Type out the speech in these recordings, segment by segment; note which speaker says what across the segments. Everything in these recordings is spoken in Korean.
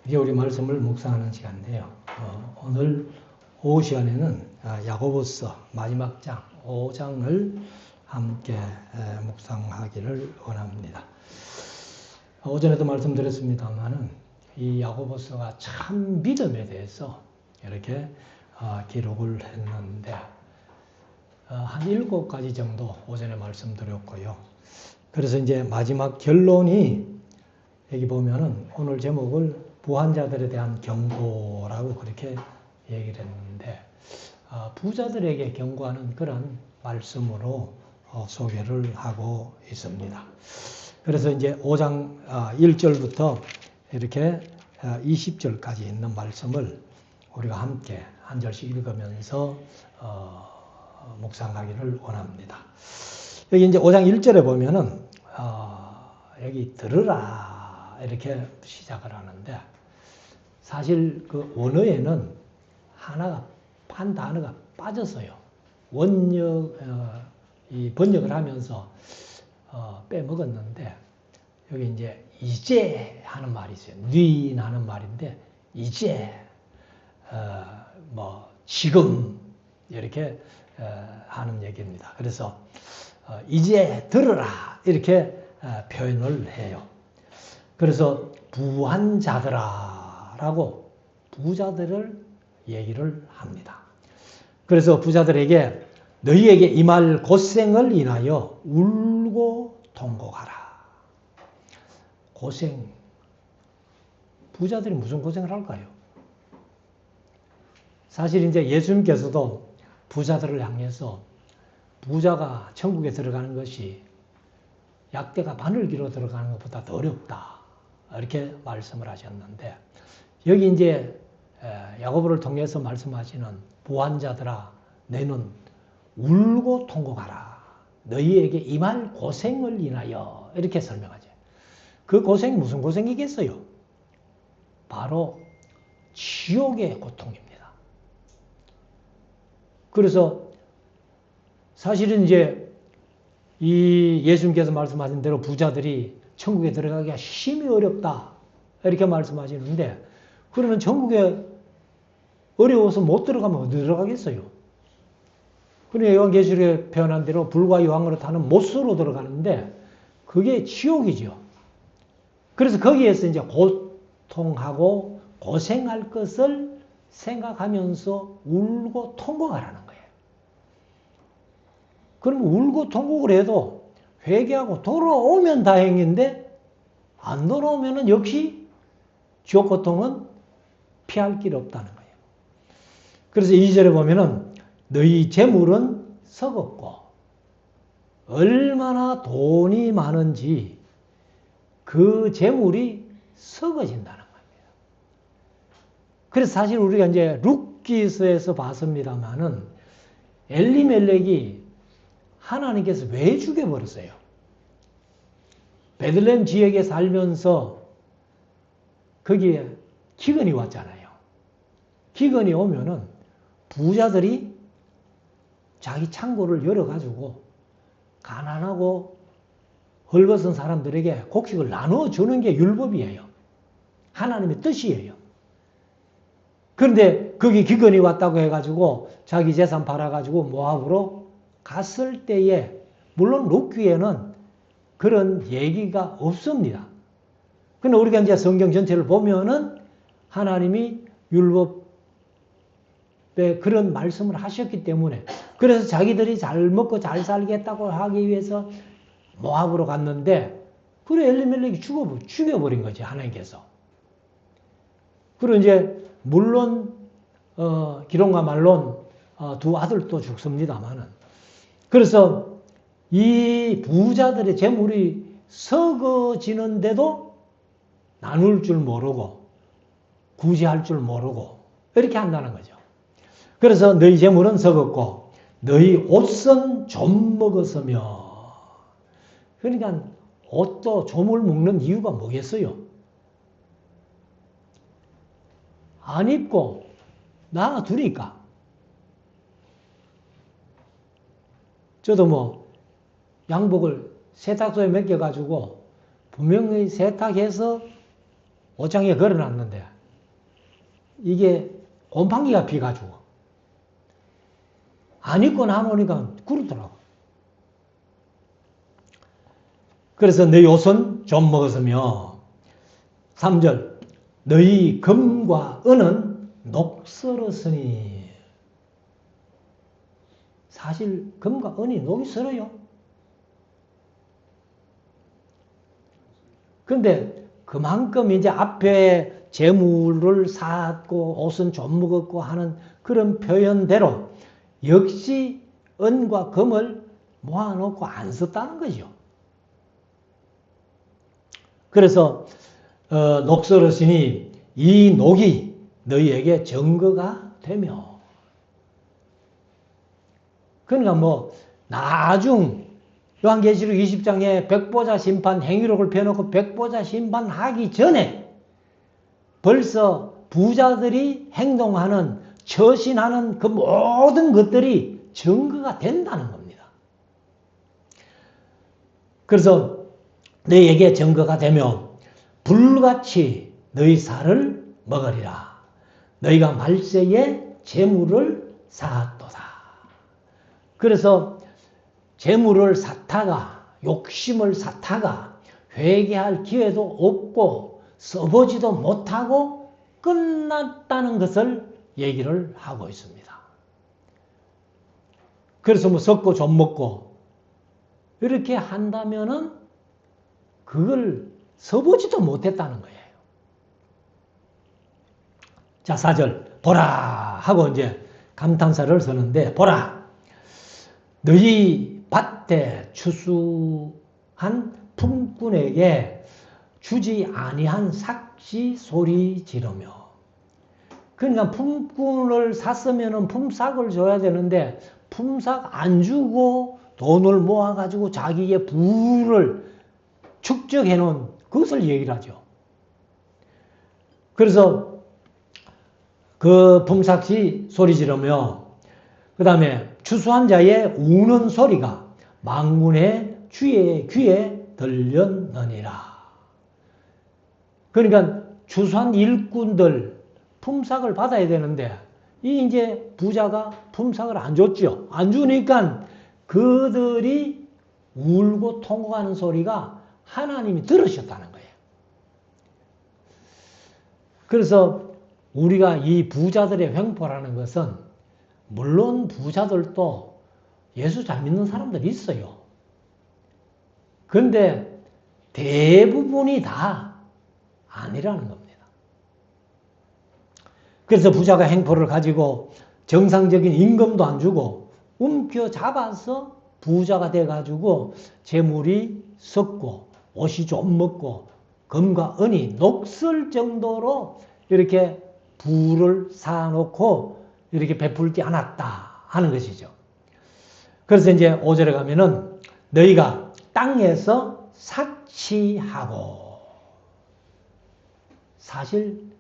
Speaker 1: 이제 우리 말씀을 묵상하는 시간인데요. 오늘 오후 시간에는 야고보서 마지막 장 5장을 함께 묵상하기를 원합니다. 오전에도 말씀드렸습니다만은 이 야고보서가 참 믿음에 대해서 이렇게 기록을 했는데 한 7가지 정도 오전에 말씀드렸고요. 그래서 이제 마지막 결론이 여기 보면은 오늘 제목을 부한자들에 대한 경고라고 그렇게 얘기를 했는데 부자들에게 경고하는 그런 말씀으로 소개를 하고 있습니다. 그래서 이제 5장 1절부터 이렇게 20절까지 있는 말씀을 우리가 함께 한 절씩 읽으면서 묵상하기를 원합니다. 여기 이제 5장 1절에 보면은 여기 들으라 이렇게 시작을 하는데 사실 그 원어에는 한 단어가 빠졌어요. 이 번역을 하면서 빼먹었는데 여기 이제 하는 말이 있어요. 뉘 하는 말인데 이제 지금 이렇게 하는 얘기입니다. 그래서 이제 들으라 이렇게 표현을 해요. 그래서 부한자들아라고 부자들을 얘기를 합니다. 그래서 부자들에게 너희에게 임할 고생을 인하여 울고 통곡하라. 고생. 부자들이 무슨 고생을 할까요? 사실 이제 예수님께서도 부자들을 향해서 부자가 천국에 들어가는 것이 약대가 바늘기로 들어가는 것보다 더 어렵다. 이렇게 말씀을 하셨는데 여기 이제 야고보를 통해서 말씀하시는 부한자들아 너희는 울고 통곡하라. 너희에게 임할 고생을 인하여 이렇게 설명하죠. 그 고생이 무슨 고생이겠어요? 바로 지옥의 고통입니다. 그래서 사실은 이제 이 예수님께서 말씀하신 대로 부자들이 천국에 들어가기가 심히 어렵다 이렇게 말씀하시는데 그러면 천국에 어려워서 못 들어가면 어디 들어가겠어요? 그러니까 요한계시록에 표현한 대로 불과 유황으로 타는 못으로 들어가는데 그게 지옥이죠. 그래서 거기에서 이제 고통하고 고생할 것을 생각하면서 울고 통곡하라는 거예요. 그럼 울고 통곡을 해도 회개하고 돌아오면 다행인데 안 돌아오면 역시 지옥 고통은 피할 길 없다는 거예요. 그래서 2절에 보면은 너희 재물은 썩었고 얼마나 돈이 많은지 그 재물이 썩어진다는 겁니다. 그래서 사실 우리가 이제 룻기서에서 봤습니다만은 엘리멜렉이 하나님께서 왜 죽여버렸어요? 베들레헴 지역에 살면서 거기에 기근이 왔잖아요. 기근이 오면은 부자들이 자기 창고를 열어가지고 가난하고 헐벗은 사람들에게 곡식을 나눠주는 게 율법이에요. 하나님의 뜻이에요. 그런데 거기 기근이 왔다고 해가지고 자기 재산 팔아가지고 모압으로 갔을 때에 물론 룻기에는 그런 얘기가 없습니다. 그런데 우리가 이제 성경 전체를 보면은 하나님이 율법에 그런 말씀을 하셨기 때문에 그래서 자기들이 잘 먹고 잘 살겠다고 하기 위해서 모압으로 갔는데 그래 엘리멜렉이 죽여버린 거지 하나님께서. 그리고 이제 물론 기론과 말론 두 아들도 죽습니다만은 그래서 이 부자들의 재물이 썩어지는데도 나눌 줄 모르고 구제할 줄 모르고 이렇게 한다는 거죠. 그래서 너희 재물은 썩었고 너희 옷은 좀 먹었으며 그러니까 옷도 좀을 먹는 이유가 뭐겠어요? 안 입고 놔두니까. 저도 양복을 세탁소에 맡겨가지고 분명히 세탁해서 옷장에 걸어놨는데 이게 곰팡이가 피가지고 안 입고 나오니까 그렇더라고. 그래서 너희 옷은 좀 먹었으며 3절 너희 금과 은은 녹슬었으니. 사실 금과 은이 녹이 슬어요. 근데 그만큼 이제 앞에 재물을 쌓았고 옷은 좀 먹었고 하는 그런 표현대로 역시 은과 금을 모아놓고 안 썼다는 거죠. 그래서 녹슬었으니 이 녹이 너희에게 증거가 되며. 그러니까 뭐 나중 요한계시록 20장에 백보자 심판 행위록을 펴놓고 백보자 심판하기 전에 벌써 부자들이 행동하는 처신하는 그 모든 것들이 증거가 된다는 겁니다. 그래서 너희에게 증거가 되며 불같이 너희 살을 먹으리라. 너희가 말세에 재물을 쌓았도다. 그래서 재물을 쌓다가 욕심을 쌓다가 회개할 기회도 없고 써보지도 못하고 끝났다는 것을 얘기를 하고 있습니다. 그래서 뭐 썩고 좀 먹고 이렇게 한다면은 그걸 써보지도 못했다는 거예요. 자, 4절 보라 하고 이제 감탄사를 쓰는데 보라 너희 밭에 추수한 품꾼에게 주지 아니한 삭시 소리 지르며. 그러니까 품꾼을 샀으면 품삯을 줘야 되는데 품삯 안 주고 돈을 모아가지고 자기의 부를 축적해 놓은 그것을 얘기를 하죠. 그래서 그 품삯이 소리 지르며 그 다음에 추수한 자의 우는 소리가 망군의 주의 귀에 들렸느니라. 그러니까 추수한 일꾼들 품삯을 받아야 되는데 이 이제 부자가 품삯을 안 줬죠. 안 주니까 그들이 울고 통곡하는 소리가 하나님이 들으셨다는 거예요. 그래서 우리가 이 부자들의 횡포라는 것은 물론 부자들도 예수 잘 믿는 사람들이 있어요. 그런데 대부분이 다 아니라는 겁니다. 그래서 부자가 행포를 가지고 정상적인 임금도 안 주고 움켜잡아서 부자가 돼가지고 재물이 썩고 옷이 좀 먹고 금과 은이 녹슬 정도로 이렇게 부를 쌓아놓고 이렇게 베풀지 않았다 하는 것이죠. 그래서 이제 5절에 가면은 너희가 땅에서 사치하고. 사실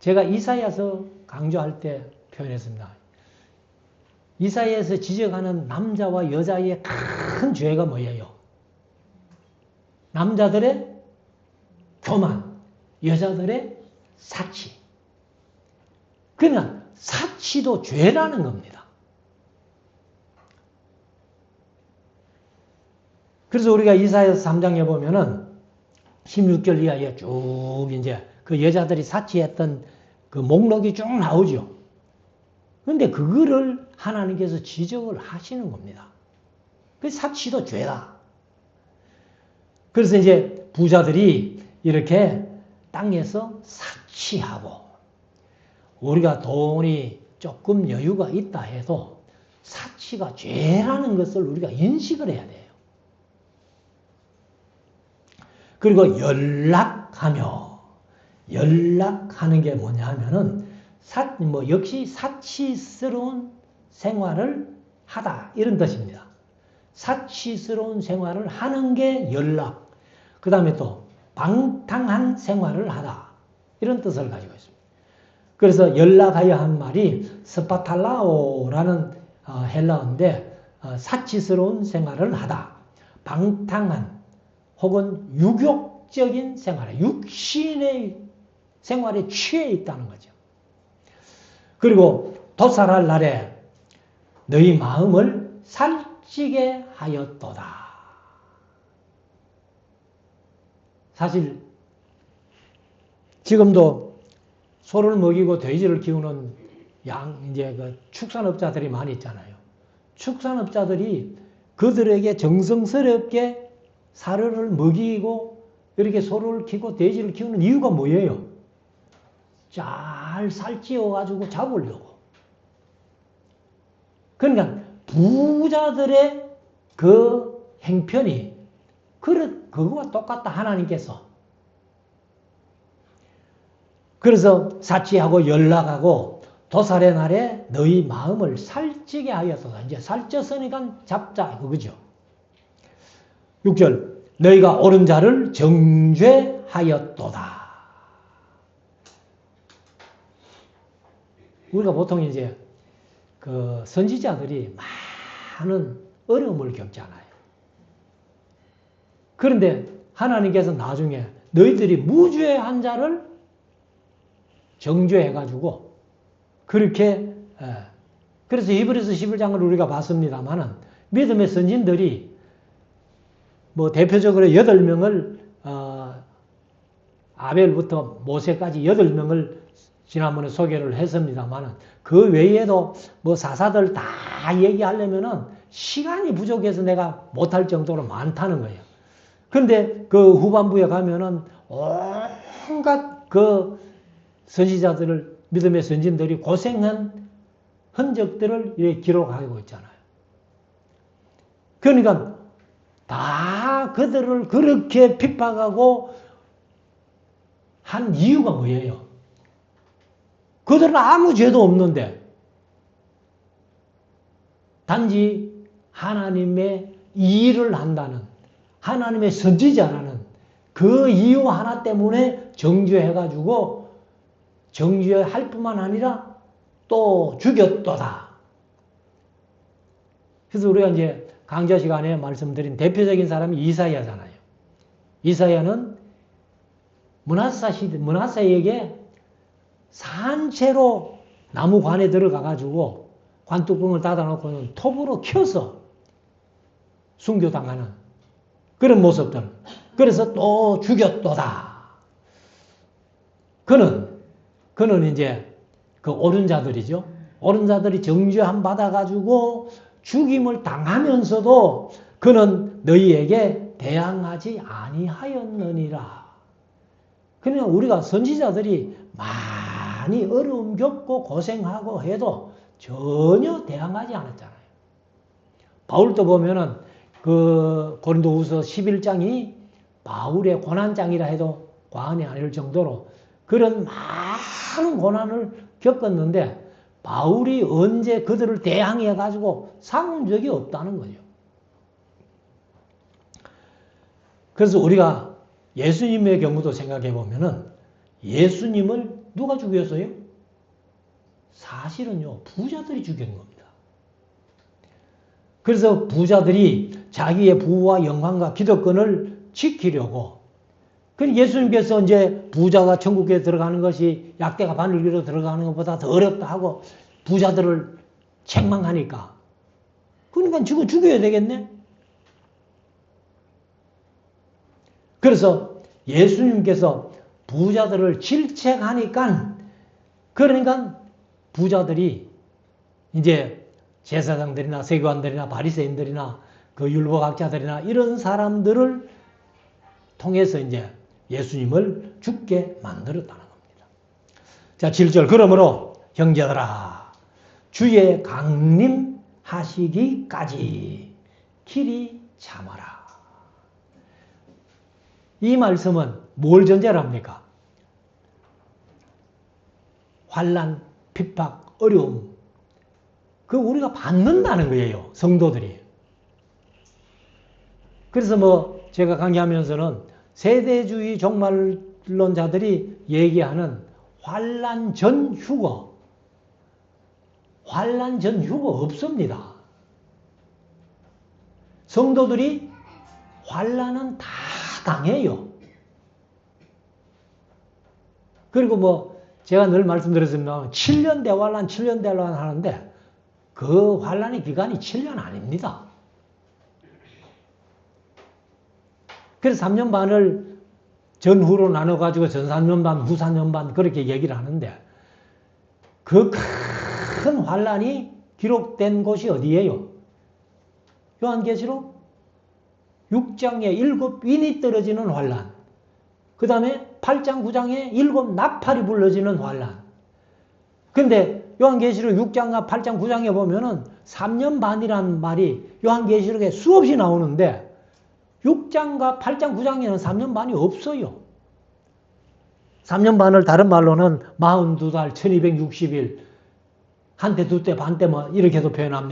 Speaker 1: 제가 이사야서 강조할 때 표현했습니다. 이사야에서 지적하는 남자와 여자의 큰 죄가 뭐예요? 남자들의 교만, 여자들의 사치. 그러나 사치도 죄라는 겁니다. 그래서 우리가 이사야서 3장에 보면은 16절 이하에 쭉 이제 그 여자들이 사치했던 그 목록이 쭉 나오죠. 그런데 그거를 하나님께서 지적을 하시는 겁니다. 그 사치도 죄다. 그래서 이제 부자들이 이렇게 땅에서 사치하고, 우리가 돈이 조금 여유가 있다 해도 사치가 죄라는 것을 우리가 인식을 해야 돼요. 그리고 연락하는 게 뭐냐 하면은 역시 사치스러운 생활을 하다 이런 뜻입니다. 사치스러운 생활을 하는 게 연락. 그 다음에 또 방탕한 생활을 하다 이런 뜻을 가지고 있습니다. 그래서 연락하여 한 말이 스파탈라오라는 헬라어인데 사치스러운 생활을 하다, 방탕한 혹은 유욕적인 생활, 육신의 생활에 취해 있다는 거죠. 그리고 도살할 날에 너희 마음을 살찌게 하였도다. 사실 지금도 소를 먹이고 돼지를 키우는 이제 그 축산업자들이 많이 있잖아요. 축산업자들이 그들에게 정성스럽게 사료를 먹이고 이렇게 소를 키우고 돼지를 키우는 이유가 뭐예요? 잘 살찌워가지고 잡으려고. 그러니까 부자들의 그 행편이 그거와 똑같다, 하나님께서. 그래서 사치하고 연락하고 도살의 날에 너희 마음을 살찌게 하여서, 이제 살쪘으니까 잡자, 그거죠. 6절, 너희가 옳은 자를 정죄하였도다. 우리가 보통 이제 그 선지자들이 많은 어려움을 겪잖아요. 그런데 하나님께서 나중에 너희들이 무죄한 자를 정죄해가지고 그렇게, 그래서 히브리서 11장을 우리가 봤습니다만은 믿음의 선진들이 뭐 대표적으로 8명을 아벨부터 모세까지 8명을 지난번에 소개를 했습니다만은 그 외에도 뭐 사사들 다 얘기하려면은 시간이 부족해서 내가 못할 정도로 많다는 거예요. 근데 그 후반부에 가면은 온갖 그 선지자들을, 믿음의 선진들이 고생한 흔적들을 이렇게 기록하고 있잖아요. 그러니까 다 그들을 그렇게 핍박하고 한 이유가 뭐예요? 그들은 아무 죄도 없는데 단지 하나님의 일을 한다는, 하나님의 선지자라는 그 이유 하나 때문에 정죄해가지고 정죄할 뿐만 아니라 또 죽였도다. 그래서 우리가 이제 강좌 시간에 말씀드린 대표적인 사람이 이사야잖아요. 이사야는 므낫세에게 산채로 나무관에 들어가가지고 관뚜껑을 닫아놓고는 톱으로 켜서 순교당하는 그런 모습들. 그래서 또 죽였도다. 그는 이제 그 옳은 자들이죠. 옳은 자들이 정죄함 받아가지고 죽임을 당하면서도 그는 너희에게 대항하지 아니하였느니라. 그러니까 우리가 선지자들이 많이 어려움 겪고 고생하고 해도 전혀 대항하지 않았잖아요. 바울도 보면은 그 고린도후서 11장이 바울의 고난장이라 해도 과언이 아닐 정도로 그런 많은 고난을 겪었는데 바울이 언제 그들을 대항해가지고 싸운 적이 없다는 거죠. 그래서 우리가 예수님의 경우도 생각해 보면은 예수님을 누가 죽였어요? 사실은요, 부자들이 죽인 겁니다. 그래서 부자들이 자기의 부와 영광과 기득권을 지키려고, 그래서 예수님께서 이제 부자가 천국에 들어가는 것이 약대가 바늘 위로 들어가는 것보다 더 어렵다 하고 부자들을 책망하니까, 그러니까 죽여야 되겠네? 그래서 예수님께서 부자들을 질책하니까, 그러니까 부자들이 이제 제사장들이나 세관들이나 바리새인들이나 그 율법학자들이나 이런 사람들을 통해서 이제 예수님을 죽게 만들었다는 겁니다. 자, 7절. 그러므로 형제들아, 주의 강림하시기까지 길이 참아라. 이 말씀은 뭘 전제로 합니까? 환난, 핍박, 어려움, 그 우리가 받는다는 거예요, 성도들이. 그래서 뭐 제가 강의하면서는 세대주의 종말론자들이 얘기하는 환난 전 휴거, 환난 전 휴거 없습니다. 성도들이 환난은 다 당해요. 그리고 뭐 제가 늘 말씀드렸습니다. 7년 대환란, 7년 대환란 하는데 그 환란의 기간이 7년 아닙니다. 그래서 3년 반을 전후로 나눠가지고 전 3년 반, 후 3년 반 그렇게 얘기를 하는데 그 큰 환란이 기록된 곳이 어디예요? 요한계시록 6장에 7윈이 떨어지는 환란. 그 다음에 8장 9장에 7 나팔이 불러지는 환란. 근데 요한계시록 6장과 8장 9장에 보면은 3년 반이라는 말이 요한계시록에 수없이 나오는데 6장과 8장 9장에는 3년 반이 없어요. 3년 반을 다른 말로는 42달 1260일 한때 두때 반때 뭐 이렇게도 표현합니다.